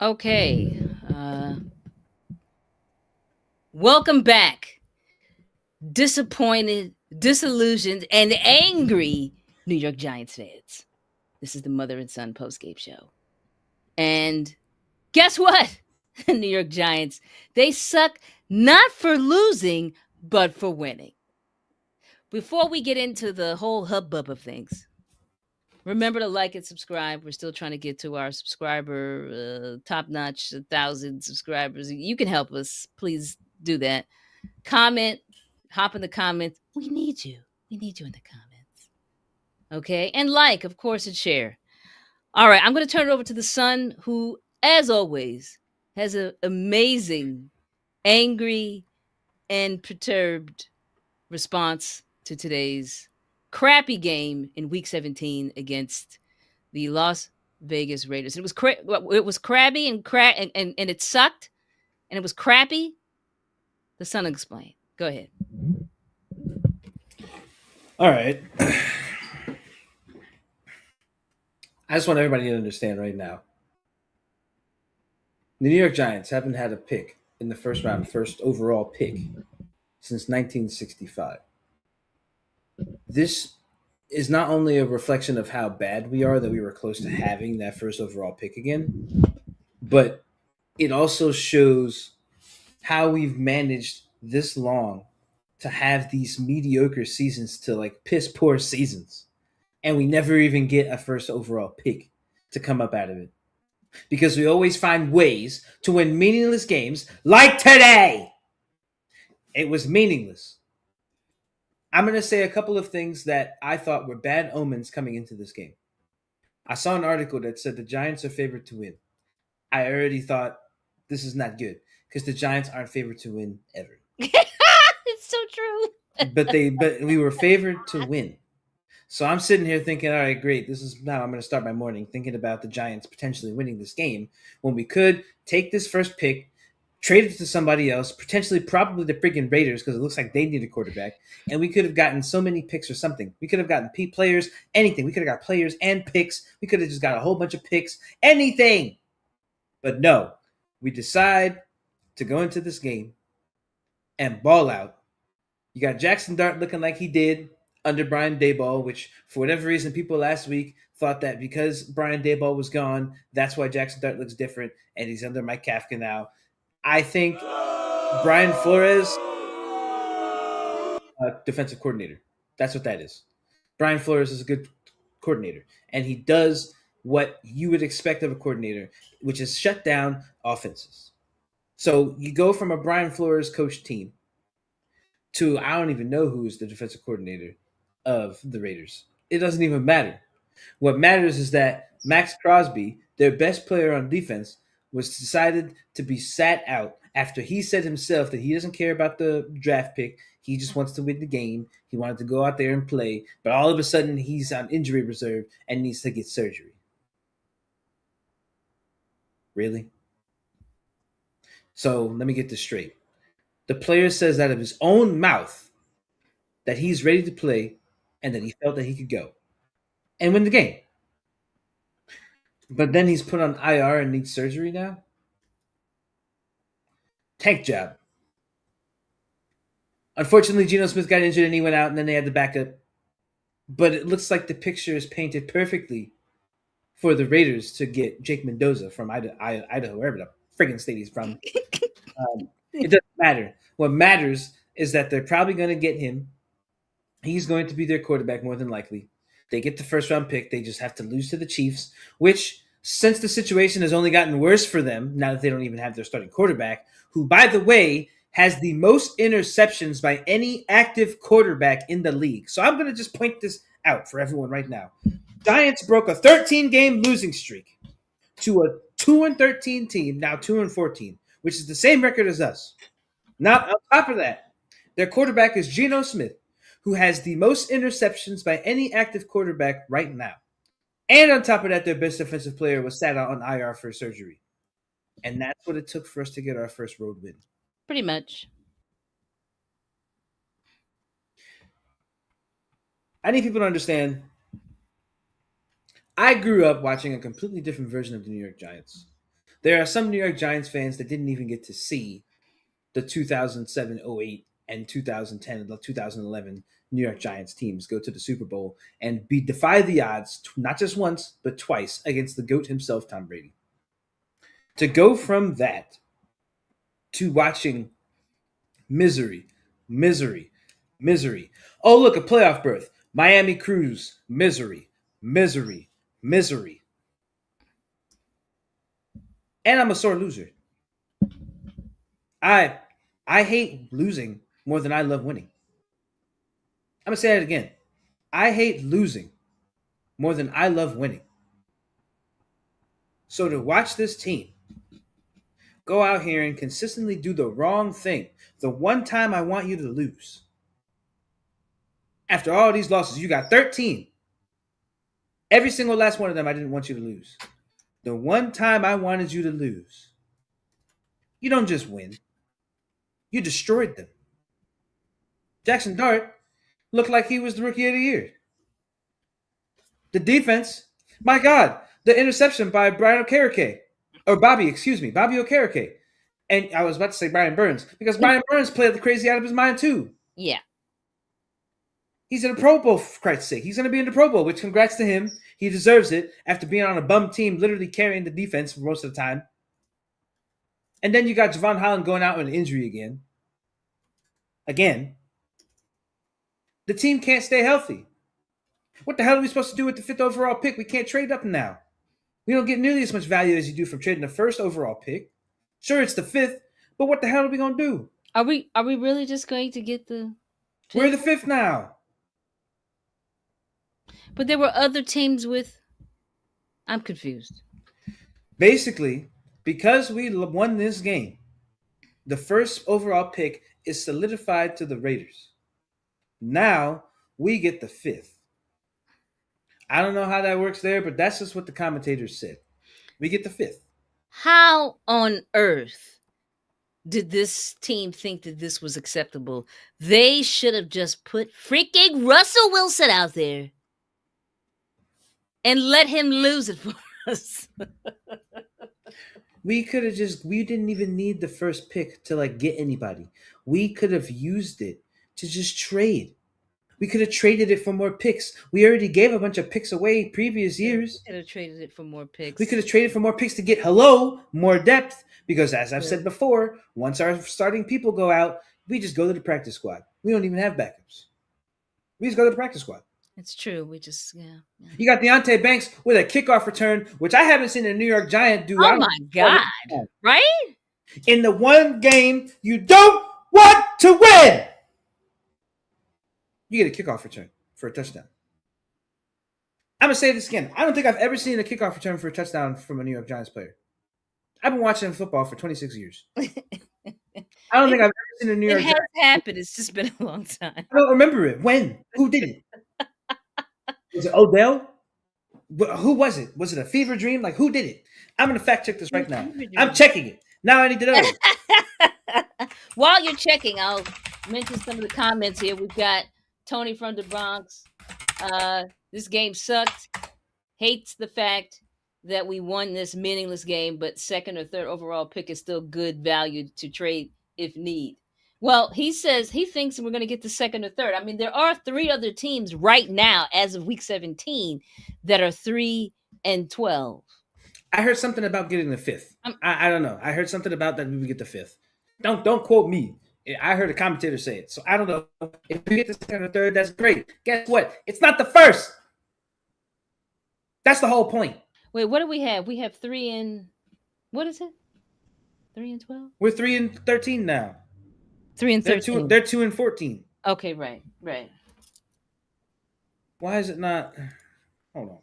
Okay. Welcome back, disappointed, disillusioned, and angry New York Giants fans. This is the Mother and Son post-game show. And guess what? The New York Giants, they suck not for losing, but for winning. Before we get into the whole hubbub of things, remember to like and subscribe. We're still trying to get to our subscriber top notch 1,000 subscribers. You can help us. Please do that. Comment, hop in the comments. We need you. We need you in the comments. Okay. And like, of course, and share. All right. I'm going to turn it over to the son who, as always, has an amazing, angry, and perturbed response to today's crappy game in week 17 against the Las Vegas Raiders. It was it was crabby and it sucked and it was crappy. The son explained. Go ahead. All right. I just want everybody to understand right now. The New York Giants haven't had a pick in the first round, first overall pick, since 1965. This is not only a reflection of how bad we are that we were close to having that first overall pick again, but it also shows how we've managed this long to have these mediocre seasons to like piss poor seasons. And we never even get a first overall pick to come up out of it. Because we always find ways to win meaningless games like today. It was meaningless. I'm going to say a couple of things that I thought were bad omens coming into this game. I saw an article that said the Giants are favored to win. I already thought this is not good because the Giants aren't favored to win ever. It's so true. But we were favored to win. So I'm sitting here thinking, all right, great. This is now I'm going to start my morning thinking about the Giants potentially winning this game when we could take this first pick, trade it to somebody else, potentially probably the freaking Raiders because it looks like they need a quarterback, and we could have gotten so many picks or something. We could have gotten players, anything. We could have got players and picks. We could have just got a whole bunch of picks, anything. But no, we decide to go into this game and ball out. You got Jaxson Dart looking like he did under Brian Daboll, which for whatever reason people last week thought that because Brian Daboll was gone, that's why Jaxson Dart looks different, and he's under Mike Kafka now. I think Brian Flores, defensive coordinator. That's what that is. Brian Flores is a good coordinator, and he does what you would expect of a coordinator, which is shut down offenses. So you go from a Brian Flores coach team to I don't even know who's the defensive coordinator of the Raiders. It doesn't even matter. What matters is that Max Crosby, their best player on defense, was decided to be sat out after he said himself that he doesn't care about the draft pick. He just wants to win the game. He wanted to go out there and play, but all of a sudden he's on injury reserve and needs to get surgery. Really? So let me get this straight. The player says out of his own mouth that he's ready to play and that he felt that he could go and win the game. But then he's put on IR and needs surgery now? Tank job. Unfortunately, Geno Smith got injured and he went out, and then they had the backup. But it looks like the picture is painted perfectly for the Raiders to get Jake Mendoza from Idaho, wherever the friggin' state he's from. It doesn't matter. What matters is that they're probably going to get him. He's going to be their quarterback more than likely. They get the first round pick. They just have to lose to the Chiefs, which, since the situation has only gotten worse for them, now that they don't even have their starting quarterback, who, by the way, has the most interceptions by any active quarterback in the league. So I'm going to just point this out for everyone right now. Giants broke a 13-game losing streak to a 2-13 team, now 2-14, which is the same record as us. Now, on top of that, their quarterback is Geno Smith, who has the most interceptions by any active quarterback right now. And on top of that, their best defensive player was sat out on IR for surgery. And that's what it took for us to get our first road win. Pretty much. I need people to understand. I grew up watching a completely different version of the New York Giants. There are some New York Giants fans that didn't even get to see the 2007-08 and 2010 and 2011 New York Giants teams go to the Super Bowl and defy the odds, not just once, but twice against the GOAT himself, Tom Brady. To go from that to watching misery, misery, misery. Oh, look, a playoff berth. Miami Cruise, misery, misery, misery. And I'm a sore loser. I hate losing more than I love winning. I'm gonna say that again. I hate losing more than I love winning. So to watch this team go out here and consistently do the wrong thing, the one time I want you to lose. After all these losses, you got 13. Every single last one of them, I didn't want you to lose. The one time I wanted you to lose, you don't just win. You destroyed them. Jaxson Dart looked like he was the rookie of the year. The defense, my God, the interception by Bobby Okereke. And I was about to say Brian Burns, because Brian Burns played the crazy out of his mind too. Yeah. He's in the Pro Bowl, for Christ's sake. He's going to be in the Pro Bowl, which congrats to him. He deserves it after being on a bum team, literally carrying the defense for most of the time. And then you got Javon Holland going out with an injury again. Again. The team can't stay healthy. What the hell are we supposed to do with the 5th overall pick? We can't trade up now. We don't get nearly as much value as you do from trading the 1st overall pick. Sure, it's the 5th, but what the hell are we going to do? Are we really just going to get the 5th? We're the 5th now. But there were other teams with... I'm confused. Basically, because we won this game, the 1st overall pick is solidified to the Raiders. Now, we get the 5th. I don't know how that works there, but that's just what the commentators said. We get the 5th. How on earth did this team think that this was acceptable? They should have just put freaking Russell Wilson out there and let him lose it for us. We didn't even need the 1st pick to get anybody. We could have used it to just trade. We could have traded it for more picks. We already gave a bunch of picks away previous years. We could have traded it for more picks. We could have traded for more picks to get more depth. Because as I've said before, once our starting people go out, we just go to the practice squad. We don't even have backups. We just go to the practice squad. It's true. We just, yeah. You got Deonte Banks with a kickoff return, which I haven't seen a New York Giant do. Oh, my God. Right? In the one game you don't want to win. You get a kickoff return for a touchdown. I'm going to say this again. I don't think I've ever seen a kickoff return for a touchdown from a New York Giants player. I've been watching football for 26 years. I don't think I've ever seen a New York Giants. It has happened. It's just been a long time. I don't remember it. When? Who did it? Was it Odell? Who was it? Was it a fever dream? Who did it? I'm going to fact check this right now. I'm checking it. Now I need to know. While you're checking, I'll mention some of the comments here. We've got Tony from the Bronx. This game sucked. Hates the fact that we won this meaningless game, but 2nd or 3rd overall pick is still good value to trade if need. Well, he says he thinks we're going to get the 2nd or 3rd. I mean, there are 3 other teams right now, as of week 17, that are 3-12. I heard something about getting the 5th. I don't know. I heard something about that we would get the 5th. Don't quote me. I heard a commentator say it. So I don't know. If we get the 2nd or 3rd, that's great. Guess what? It's not the 1st. That's the whole point. Wait, what do we have? We have 3 and... What is it? 3-12? We're 3-13 now. 3-13. They're 2-14. Okay, right. Why is it not? Hold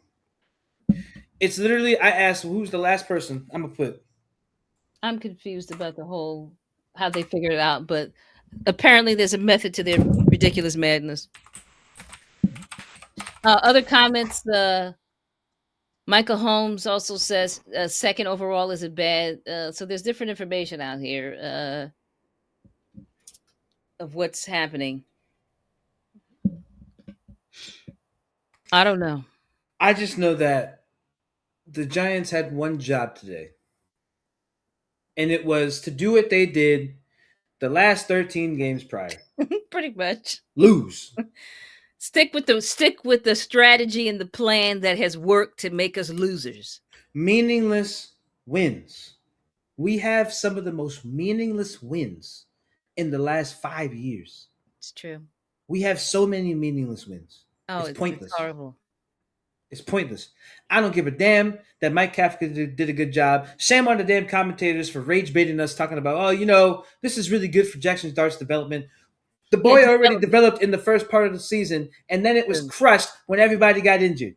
on. It's literally, I asked who's the last person. I'm confused about the whole, how they figured it out, but apparently there's a method to their ridiculous madness. Other comments, Michael Holmes also says 2nd overall isn't bad. So there's different information out here of what's happening. I don't know. I just know that the Giants had one job today. And it was to do what they did the last 13 games prior. Pretty much. Lose. Stick with the strategy and the plan that has worked to make us losers. Meaningless wins. We have some of the most meaningless wins in the last 5 years. It's true. We have so many meaningless wins. Oh, it's pointless. It's horrible. It's pointless. I don't give a damn that Mike Kafka did a good job. Shame on the damn commentators for rage baiting us, talking about, this is really good for Jaxson Dart's development. The boy already developed in the first part of the season, and then it was crushed when everybody got injured.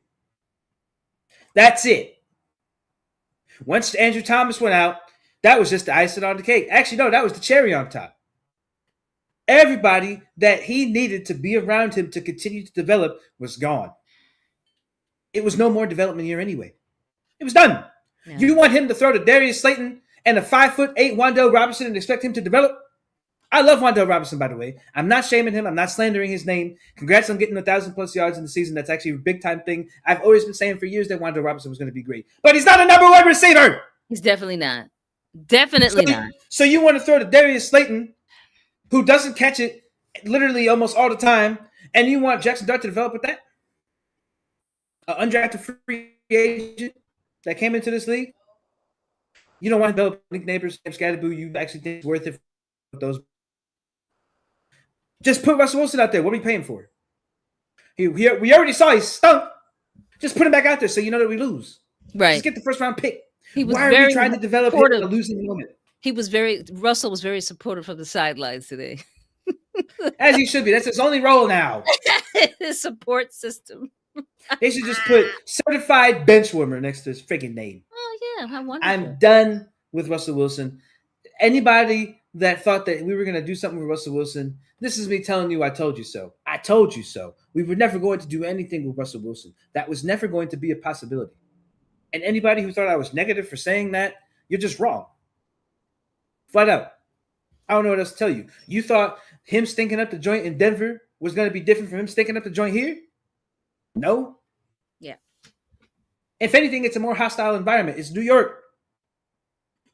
That's it. Once Andrew Thomas went out, that was just the icing on the cake. Actually, no, that was the cherry on top. Everybody that he needed to be around him to continue to develop was gone. It was no more development year anyway. It was done. Yeah. You want him to throw to Darius Slayton and a 5'8" Wan'Dale Robinson and expect him to develop? I love Wan'Dale Robinson, by the way. I'm not shaming him. I'm not slandering his name. Congrats on getting 1,000+ yards in the season. That's actually a big-time thing. I've always been saying for years that Wan'Dale Robinson was going to be great. But he's not a number one receiver. He's definitely not. Definitely not. So you want to throw to Darius Slayton, who doesn't catch it literally almost all the time, and you want Jaxson Dart to develop with that? An undrafted free agent that came into this league? You don't want to develop Malik Nabers, James Scadaboo. You actually think it's worth it for those? Just put Russell Wilson out there. What are we paying for? We already saw he stunk. Just put him back out there so you know that we lose. Right. Just get the first round pick. Why are we trying to develop him in a losing moment? Russell was very supportive from the sidelines today. As he should be. That's his only role now. His support system. They should just put certified bench warmer next to his freaking name. Oh, yeah. How wonderful. I'm done with Russell Wilson. Anybody that thought that we were going to do something with Russell Wilson, this is me telling you I told you so. I told you so. We were never going to do anything with Russell Wilson. That was never going to be a possibility. And anybody who thought I was negative for saying that, you're just wrong. Flat out. I don't know what else to tell you. You thought him stinking up the joint in Denver was going to be different from him stinking up the joint here? No. Yeah. If anything, it's a more hostile environment. It's New York.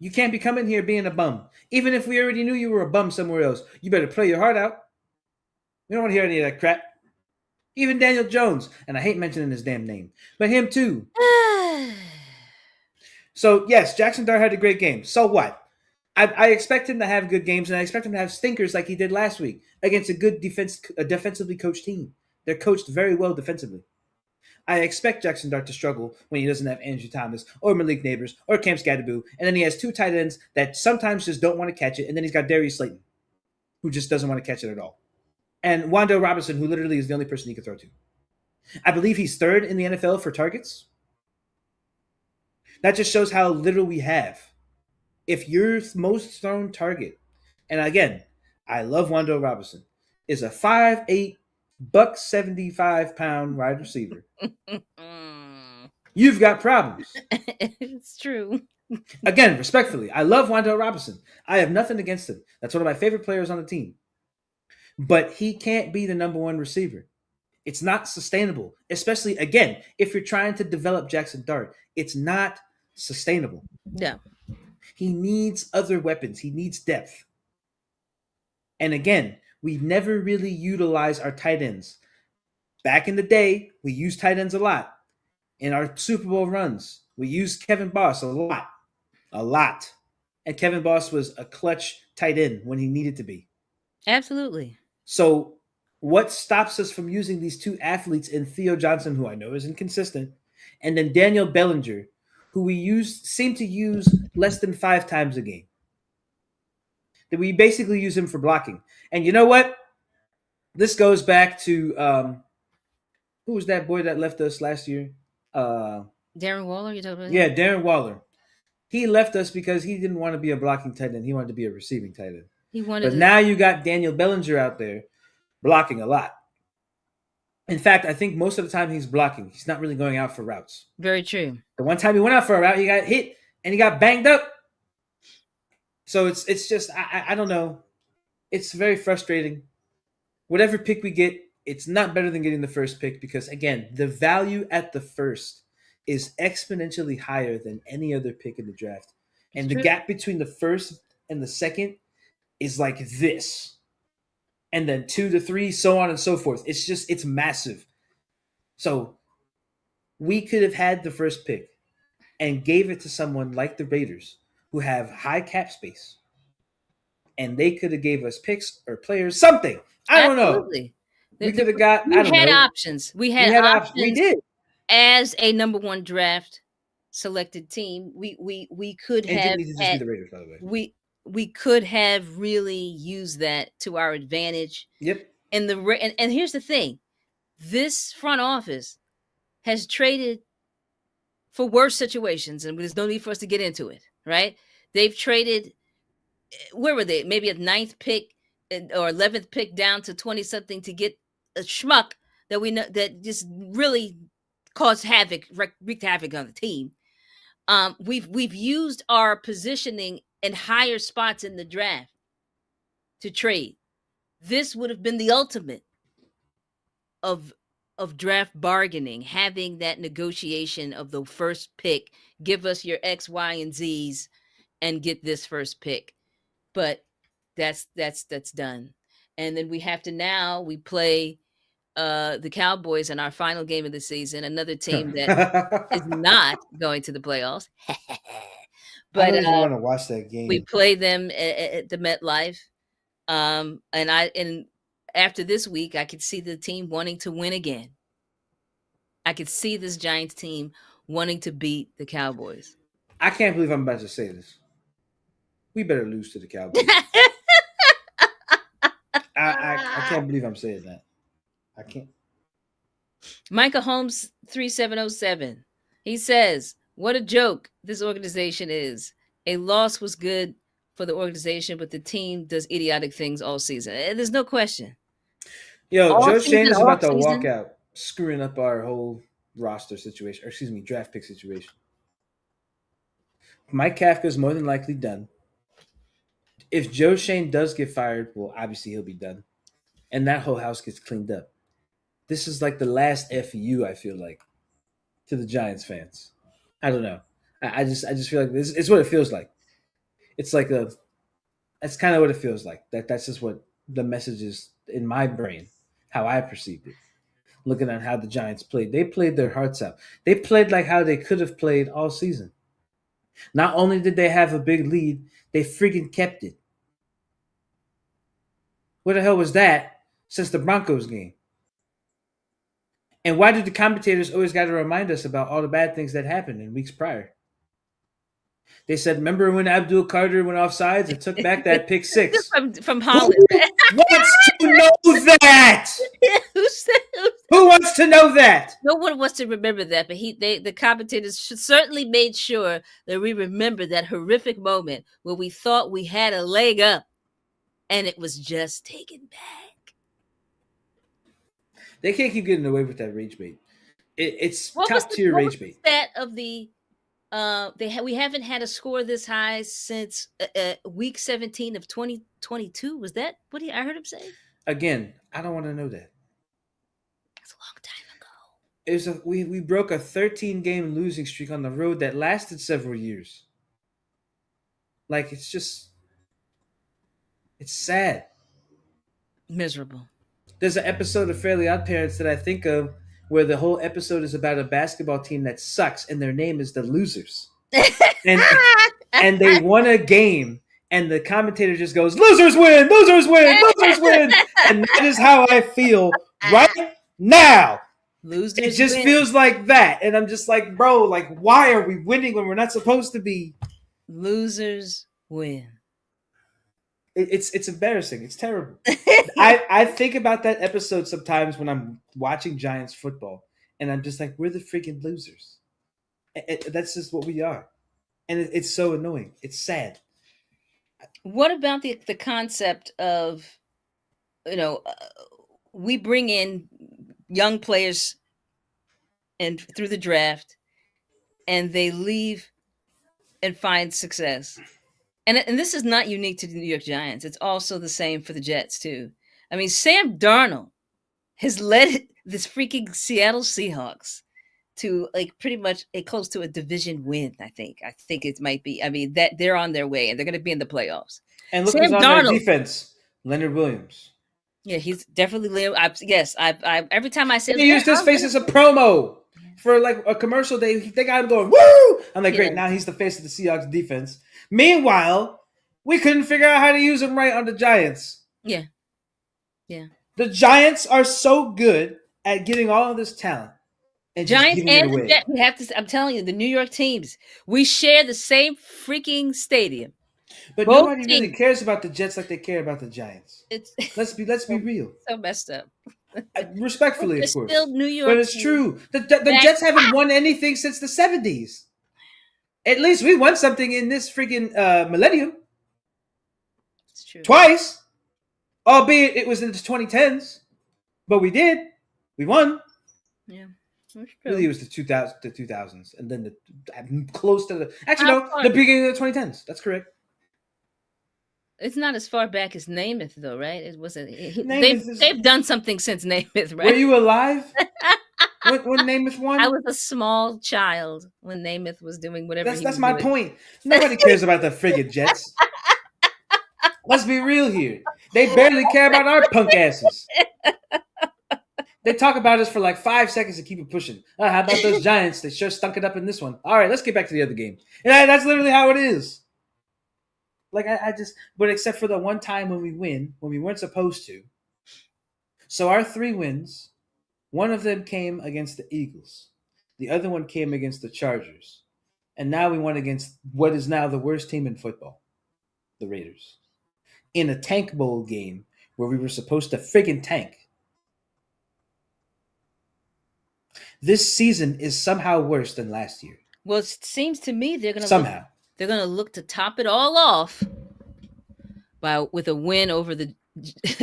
You can't be coming here being a bum. Even if we already knew you were a bum somewhere else, you better play your heart out. We don't want to hear any of that crap. Even Daniel Jones, and I hate mentioning his damn name, but him too. So, yes, Jaxson Dart had a great game. So what? I expect him to have good games, and I expect him to have stinkers like he did last week against a good defensively coached team. They're coached very well defensively. I expect Jaxson Dart to struggle when he doesn't have Andrew Thomas or Malik Nabers or Cam Scadaboo, and then he has two tight ends that sometimes just don't want to catch it, and then he's got Darius Slayton, who just doesn't want to catch it at all. And Wan'Dale Robinson, who literally is the only person he can throw to. I believe he's third in the NFL for targets. That just shows how little we have. If your most thrown target, and again, I love Wan'Dale Robinson, is a 5'8", 175-pound wide receiver, you've got problems. It's true. Again, respectfully, I love Wan'Dale Robinson. I have nothing against him. That's one of my favorite players on the team. But he can't be the number one receiver. It's not sustainable, especially, again, if you're trying to develop Jaxson Dart. It's not sustainable. Yeah. He needs other weapons. He needs depth. And again, we never really utilize our tight ends. Back in the day, we used tight ends a lot. In our Super Bowl runs, we used Kevin Boss a lot. A lot. And Kevin Boss was a clutch tight end when he needed to be. Absolutely. So what stops us from using these two athletes in Theo Johnson, who I know is inconsistent, and then Daniel Bellinger, who we seem to use less than 5 times a game? That we basically use him for blocking. And you know what? This goes back to who was that boy that left us last year? Darren Waller, you talking about? Yeah, Darren Waller. He left us because he didn't want to be a blocking tight end. He wanted to be a receiving tight end. But now you got Daniel Bellinger out there blocking a lot. In fact, I think most of the time he's blocking. He's not really going out for routes. Very true. The one time he went out for a route, he got hit and he got banged up. So it's just, I don't know. It's very frustrating. Whatever pick we get, it's not better than getting the first pick because, again, the value at the first is exponentially higher than any other pick in the draft. And the gap between the first and the second is like this. And then 2 to 3, so on and so forth. It's massive. So we could have had the first pick and gave it to someone like the Raiders who have high cap space. And they could have gave us picks or players, something. I don't know. Absolutely. We could have got, We I don't had know. options. We had options. We did. As a number one draft selected team, we could And have it didn't need to just be the Raiders, by the way. We could have really used that to our advantage. Yep. And here's the thing. This front office has traded for worse situations, and there's no need for us to get into it, right? They've traded, where were they? Maybe a 9th pick or 11th pick down to 20 something to get a schmuck that we know that just really caused havoc, wreaked havoc on the team. We've used our positioning in higher spots in the draft to trade. This would have been the ultimate of draft bargaining, having that negotiation of the first pick, give us your X, Y, and Z's, and get this first pick. But that's done. And then we have to we play the Cowboys in our final game of the season, another team that is not going to the playoffs. But I don't even want to watch that game. We play them at the MetLife. And after this week, I could see the team wanting to win again. I could see this Giants team wanting to beat the Cowboys. I can't believe I'm about to say this. We better lose to the Cowboys. I can't believe I'm saying that. I can't. Micah Holmes 3707. He says, "What a joke this organization is. A loss was good for the organization, but the team does idiotic things all season." There's no question. Yo, Joe Shane is about to walk out, screwing up our whole roster situation, or excuse me, draft pick situation. Mike Kafka is more than likely done. If Joe Shane does get fired, well, obviously he'll be done. And that whole house gets cleaned up. This is like the last FU, I feel like, to the Giants fans. I don't know. I just feel like this is what it feels like. It's like that's kind of what it feels like. That's just what the message is in my brain, how I perceived it. Looking at how the Giants played. They played their hearts out. They played like how they could have played all season. Not only did they have a big lead, they freaking kept it. What the hell was that since the Broncos game? And why did the commentators always got to remind us about all the bad things that happened in weeks prior? They said, remember when Abdul Carter went off sides and took back that pick 6? from Holland. Who wants to know that? Who wants to know that? No one wants to remember that, but the commentators certainly made sure that we remember that horrific moment where we thought we had a leg up and it was just taken back. They can't keep getting away with that rage bait. It's top tier rage bait. That of the we haven't had a score this high since week 17 of 2022. Was that what I heard him say? Again, I don't want to know that. That's a long time ago. We broke a 13-game losing streak on the road that lasted several years. Like, it's sad. Miserable. There's an episode of Fairly Odd Parents that I think of where the whole episode is about a basketball team that sucks and their name is the Losers. and they won a game and the commentator just goes, "Losers win, losers win, losers win." And that is how I feel right now. Losers it just feels like that. And I'm just like, bro, like, why are we winning when we're not supposed to be? Losers win. It's embarrassing. It's terrible. I think about that episode sometimes when I'm watching Giants football, and I'm just like, we're the freaking losers. That's just what we are, and it's so annoying. It's sad. What about the concept of, we bring in young players and through the draft, and they leave and find success. And this is not unique to the New York Giants. It's also the same for the Jets, too. I mean, Sam Darnold has led this freaking Seattle Seahawks to like pretty much close to a division win. I think it might be. I mean that they're on their way and they're going to be in the playoffs. And look Sam who's on their Darnold. defense. Leonard Williams. Yeah, he's definitely. I every time I say they used his face as a promo for like a commercial. They got him going woo. I'm like, great. Now he's the face of the Seahawks defense. Meanwhile, we couldn't figure out how to use him right on the Giants. Yeah. The Giants are so good at getting all of this talent. And Giants just giving it away. We have to. I'm telling you, the New York teams. We share the same freaking stadium. But nobody really cares about the Jets like they care about the Giants. Let's be real. So messed up. Respectfully, of course. Still New York, but it's true. The Jets haven't won anything since the 70s. At least we won something in this freaking millennium. It's true. Twice, albeit it was in the 2010s, but we did. We won. Yeah. Really, it was the 2000s, and then close to the beginning of the 2010s. That's correct. It's not as far back as Namath, though, right? It wasn't. They've done something since Namath, right? Were you alive when Namath won? I was a small child when Namath was doing whatever. That's my point. Nobody cares about the friggin' Jets. Let's be real here. They barely care about our punk asses. They talk about us for like 5 seconds to keep it pushing. How about those Giants? They sure stunk it up in this one. All right, let's get back to the other game. And that's literally how it is. Like, but except for the one time when we win, when we weren't supposed to. So our 3 wins, one of them came against the Eagles. The other one came against the Chargers. And now we won against what is now the worst team in football, the Raiders. In a tank bowl game where we were supposed to friggin' tank. This season is somehow worse than last year. Well, it seems to me they're going to they're going to look to top it all off with a win over the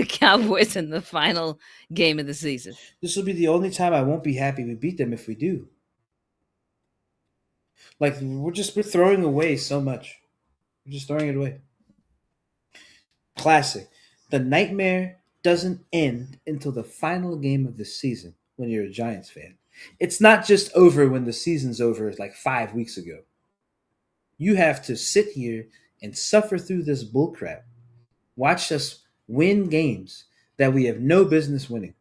Cowboys in the final game of the season. This will be the only time I won't be happy we beat them if we do. Like, we're throwing away so much. We're just throwing it away. Classic. The nightmare doesn't end until the final game of the season when you're a Giants fan. It's not just over when the season's over like 5 weeks ago. You have to sit here and suffer through this bullcrap. Watch us win games that we have no business winning.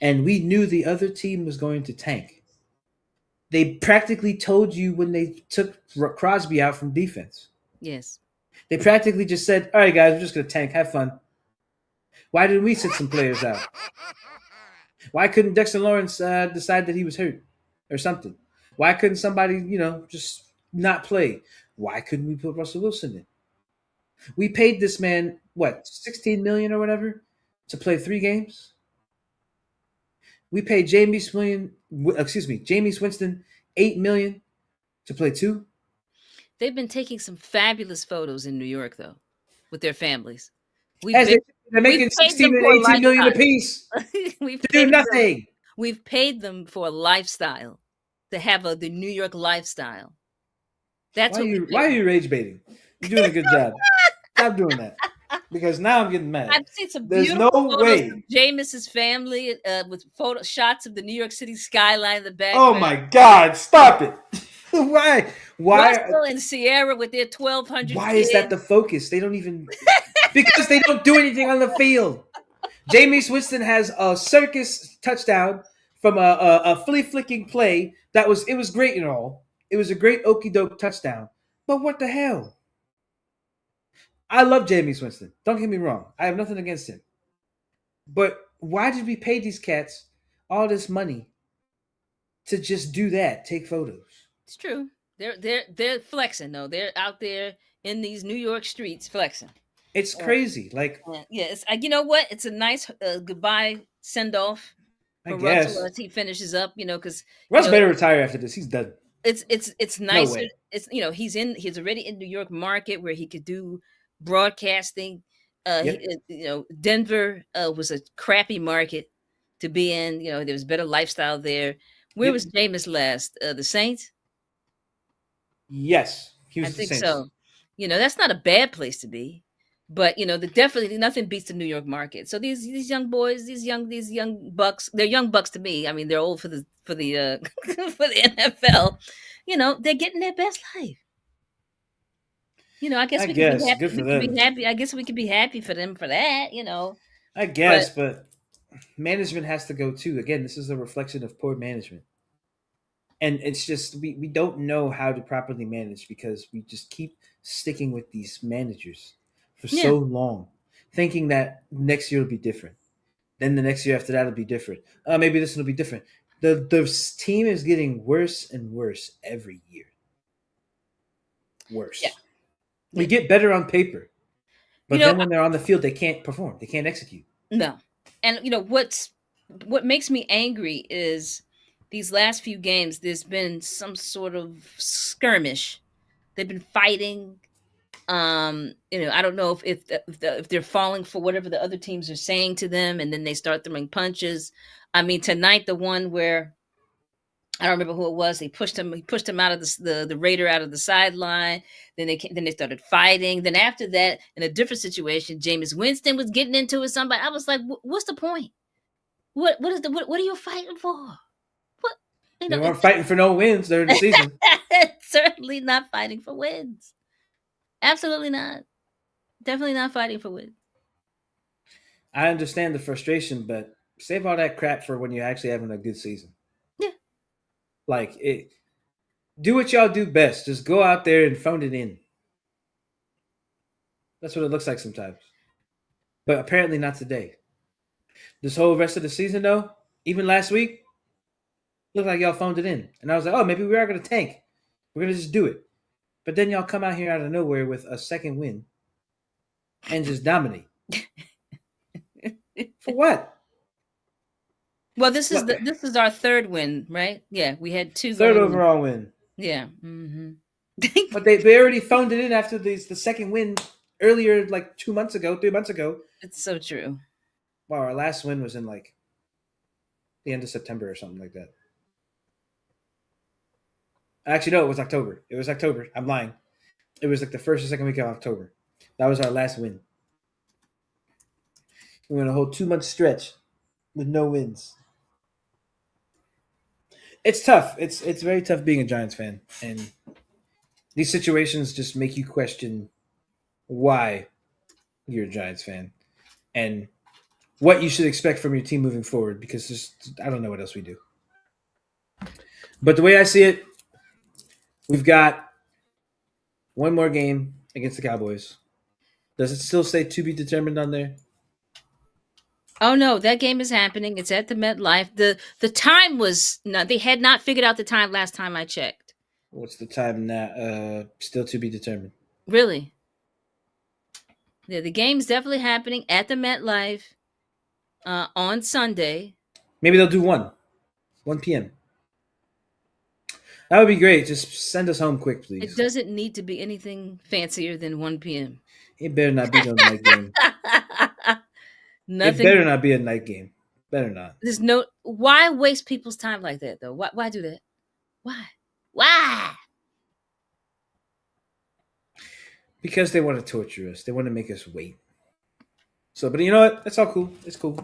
And we knew the other team was going to tank. They practically told you when they took Crosby out from defense. Yes. They practically just said, all right, guys, we're just going to tank. Have fun. Why didn't we sit some players out? Why couldn't Dexter Lawrence decide that he was hurt or something? Why couldn't somebody, just not play? Why couldn't we put Russell Wilson in? We paid this man, $16 million or whatever to play 3 games? We paid Jameis Winston $8 million to play 2? They've been taking some fabulous photos in New York, though, with their families. They're making 16 and 18 million apiece to do nothing. We've paid them for a lifestyle, to have the New York lifestyle. That's why are you rage baiting? You're doing a good job. Stop doing that. Because now I'm getting mad. I've seen some There's beautiful no photos way. of Jameis's family with shots of the New York City skyline in the back. Oh my God! Stop it! Why? Russell and Sierra with their 1,200. Why is that the focus? They don't even because they don't do anything on the field. Jameis Winston has a circus touchdown from a flea flicking play it was great and all. It was a great okie doke touchdown. But what the hell? I love Jameis Winston. Don't get me wrong. I have nothing against him. But why did we pay these cats all this money to just do that? Take photos. It's true. They're flexing though. They're out there in these New York streets flexing. It's crazy. It's you know what? It's a nice goodbye send off for Russell as he finishes up. Because Russ better retire after this. He's done. It's nice. No way. It's he's already in New York market where he could do broadcasting. Denver was a crappy market to be in. There was better lifestyle there. Where was Jameis last? The Saints. Yes, he was. I think so. That's not a bad place to be. But definitely nothing beats the New York market. So these young boys, these young bucks, they're young bucks to me. I mean, they're old for the for the NFL. They're getting their best life. I guess I we could be guess happy. good for We could be them. happy. I guess we could be happy for them for that. I But guess, but management has to go too. Again, this is a reflection of poor management. And it's just we don't know how to properly manage because we just keep sticking with these managers for yeah, so long, thinking that next year will be different. Then the next year after that will be different. Maybe this will be different. The team is getting worse and worse every year. yeah, Worse. We yeah. get better on paper, You but know, then when they're on the field, they can't perform. They can't execute. no. And what makes me angry is these last few games. There's been some sort of skirmish. They've been fighting. I don't know if they're falling for whatever the other teams are saying to them, and then they start throwing punches. I mean, tonight the one where I don't remember who it was. They pushed him. He pushed him out of the Raider out of the sideline. Then they started fighting. Then after that, in a different situation, Jameis Winston was getting into it with somebody. I was like, "What's the point? What are you fighting for? What They weren't it's fighting for no wins during the season. certainly not fighting for wins. Absolutely not. Definitely not fighting for wins. I understand the frustration, but save all that crap for when you're actually having a good season. Yeah, Like it, do what y'all do best. Just go out there and phone it in. That's what it looks like sometimes. But apparently not today. This whole rest of the season, though, even last week, looked like y'all phoned it in. And I was like, oh, maybe we are going to tank. We're going to just do it. But then y'all come out here out of nowhere with a second win and just dominate. For what? Well, What? this is our third win, right? Yeah, we had two Third going in. overall win. Yeah. Mm-hmm. But they already phoned it in after the second win earlier, like 2 months ago, 3 months ago. It's so true. Wow, our last win was in like the end of September or something like that. Actually, no, it was October. It was October. I'm lying. It was like the first or second week of October. That was our last win. We went a whole 2 month stretch with no wins. It's tough. It's very tough being a Giants fan, and these situations just make you question why you're a Giants fan and what you should expect from your team moving forward. Because I don't know what else we do. But the way I see it, we've got one more game against the Cowboys. Does it still say to be determined on there? Oh no, that game is happening. It's at the MetLife. The time was not. They had not figured out the time last time I checked. What's the time now? Still to be determined. Really? Yeah, the game's definitely happening at the MetLife on Sunday. Maybe they'll do 1 p.m. That would be great. Just send us home quick, It please. doesn't need to be anything fancier than 1 p.m. It better not be no night game. It better Nothing. not be a night game. Better not. There's no. Why waste people's time like that though? Why do that? Why? Why? Because they want to torture us. They want to make us wait. So, but you know what? That's all cool. It's cool.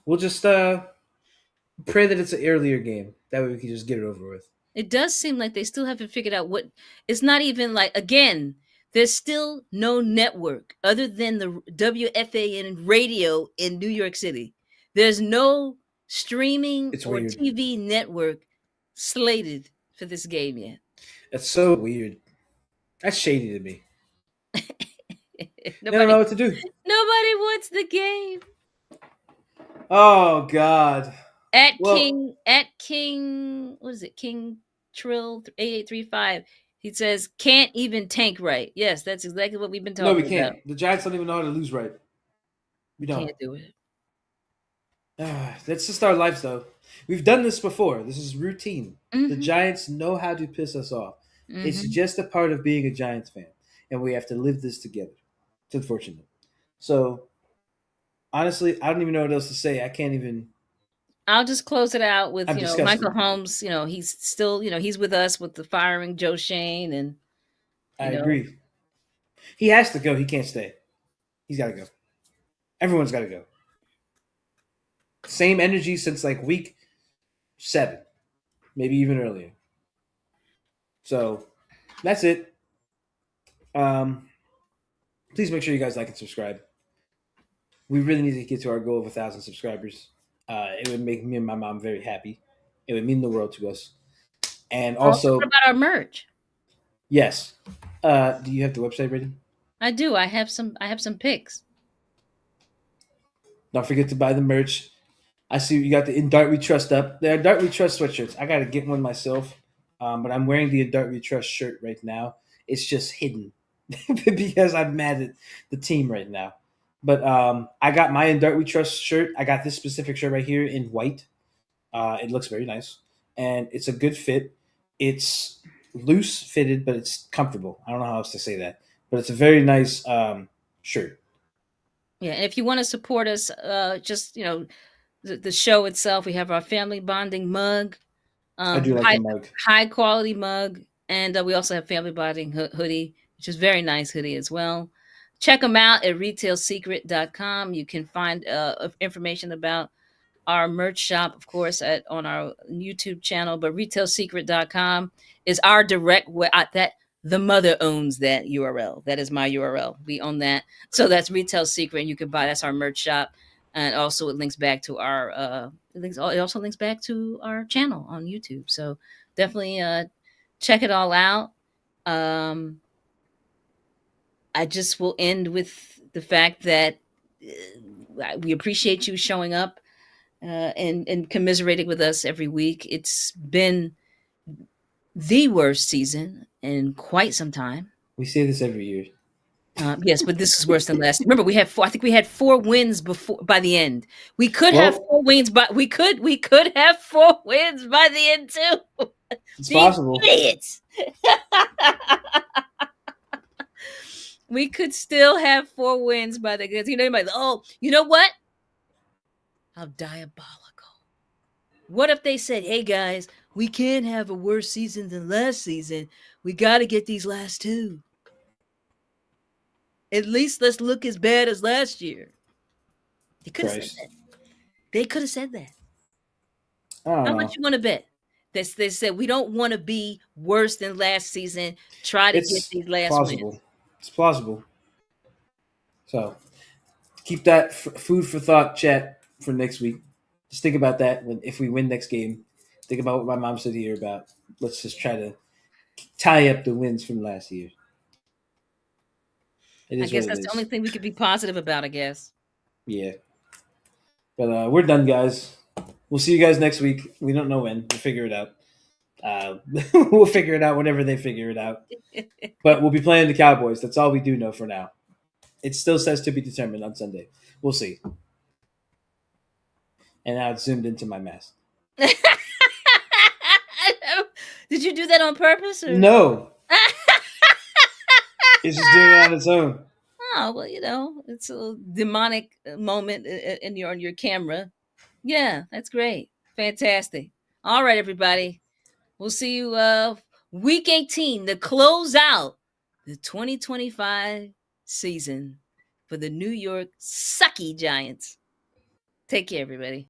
We'll just pray that it's an earlier game. That way we can just get it over with. It does seem like they still haven't figured out what. It's not even like again. There's still no network other than the WFAN radio in New York City. There's no streaming It's or weird. TV network slated for this game yet. It's so weird. That's shady to me. They don't nobody, know what to do. nobody wants the game. Oh God. At Well, King, what is it? King Trill 8835. He says can't even tank right. Yes, that's exactly what we've been no, we talking about. can't. The Giants don't even know how to lose right. We don't. Can't do it. That's just our lives, though. We've done this before. This is routine. The Mm-hmm. Giants know how to piss us off. It's Mm-hmm. just a part of being a Giants fan, and we have to live this together. It's unfortunate. So, honestly, I don't even know what else to say. I can't even. I'll just close it out with, I'm Michael disgusted. Holmes, he's still, he's with us with the firing Joe Shane and, I you know, agree. He has to go. He can't stay. He's got to go. Everyone's got to go. Same energy since like week 7, maybe even earlier. So that's it. Please make sure you guys like and subscribe. We really need to get to our goal of 1,000 subscribers. It would make me and my mom very happy. It would mean the world to us. And Also, what also, about our merch? yes. Do you have the website ready? I do. I have some pics. Don't forget to buy the merch. I see you got the In Dart We Trust up. The In Dart We Trust sweatshirts. I got to get one myself, but I'm wearing the In Dart We Trust shirt right now. It's just hidden because I'm mad at the team right now. But I got my In Dart We Trust shirt. I got this specific shirt right here in white. It looks very nice, and it's a good fit. It's loose fitted, but it's comfortable. I don't know how else to say that, but it's a very nice shirt. Yeah, and if you want to support us, just the show itself, we have our family bonding mug, I do like the mug. high quality mug, and we also have family bonding hoodie, which is very nice hoodie as well. Check them out at retailsecret.com. You can find information about our merch shop, of course, on our YouTube channel, but retailsecret.com is our direct way that the mother owns that URL. That is my URL. We own that. So that's Retail Secret, and you can buy. That's our merch shop, and also it links back to our. It also links back to our channel on YouTube. So definitely check it all out. I just will end with the fact that we appreciate you showing up and commiserating with us every week. It's been the worst season in quite some time. We say this every year. Yes, but this is worse than last. Remember, we had 4. I think we had 4 wins by the end. We could have 4 wins, but we could have 4 wins by the end too. It's possible. Idiots. We could still have 4 wins by the end. You know, you might. Oh, you know what? How diabolical. What if they said, hey guys, we can't have a worse season than last season. We got to get these last 2. At least let's look as bad as last year. They could have said that. They could have said that. How much you want to bet? They said we don't want to be worse than last season. Try to get these last wins. It's plausible. So keep that food for thought, chat, for next week. Just think about that if we win next game. Think about what my mom said here about. Let's just try to tie up the wins from last year. I guess that's the only thing we could be positive about, I guess. Yeah. But we're done, guys. We'll see you guys next week. We don't know when. We'll figure it out. We'll figure it out whenever they figure it out. But we'll be playing the Cowboys. That's all we do know for now. It still says to be determined on Sunday. We'll see. And now it's zoomed into my mask. Did you do that on purpose? Or? No. It's just doing it on its own. Oh, well, it's a demonic moment on your camera. Yeah, that's great. Fantastic. All right, everybody. We'll see you week 18 to close out the 2025 season for the New York Sucky Giants. Take care, everybody.